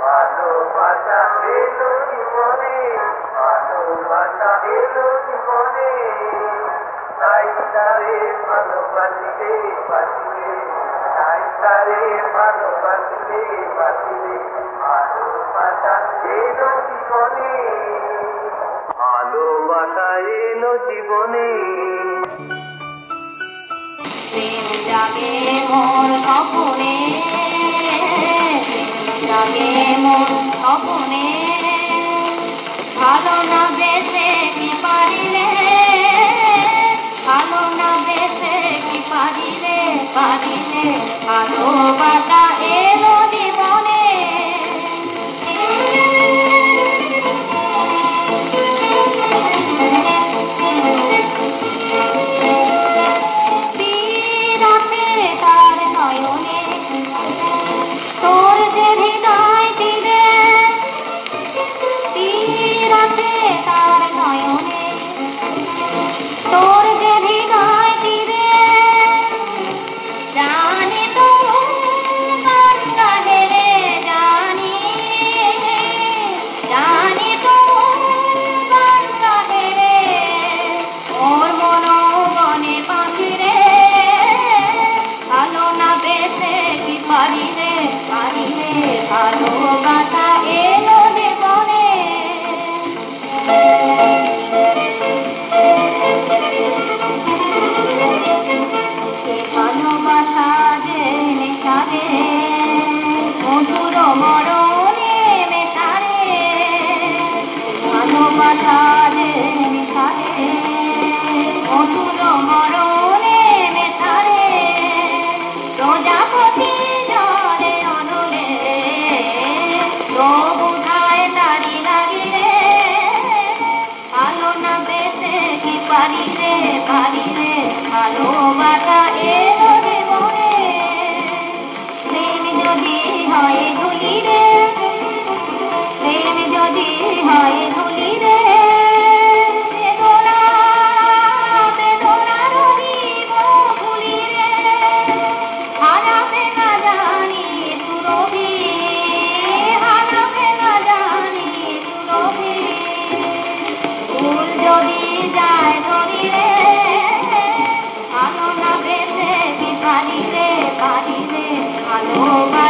ভালোবাসা এলো জীবনে, ভালোবাসা এলো জীবনে, তাই তারে ভালোবাসিলে বাঁচিলে, তাই তারে ভালোবাসিলে বাঁচিলে, ভালোবাসা এলো জীবনে, ভালোবাসা এলো জীবনে। প্রেম জাগে মোর স্বপনে, জাগে মোর স্বপনে, ভালো না বেসে কি পারিলে, ভালো না বেসে কি পারিলে, পারিলে ভালোবাসা এলো জীবনে। তোর যে হৃদয় তীরে, তীরাতে তার নয়নে, তোর যে হৃদয় তীরে, জানি তো গান গাহে রে, জানি, জানি তো গান গাহে রে, ওর মনোবনে পাখি রে, ভালো না বেসে কি পারিলে, পারিলে ভালোবাসা এলো জীবনে। ভালোবাসা যে মেশারে, মধুর মরণে মেশারে, ভালোবাসা যে মেশারে, মধুর মরণে মেশারে, প্রজাপতি জলে অনলে, বুধায় তারি লাগিলে, ভালো না বেসে কি পারিলে, পারিলে ভালোবাসা এলো জীবনে। প্রেম যদি হয় ধুলি রে, প্রেম যদি হয় ধুলি রে, বেদনা, বেদনা রহিব ভুলি রে, হারাবে না জানি সুরভি, হারাবে না জানি সুরভি, ফুল যদি যায় ধরিলে, ভালো না বেসে কি পারিলে, পারিলে ভালোবাসা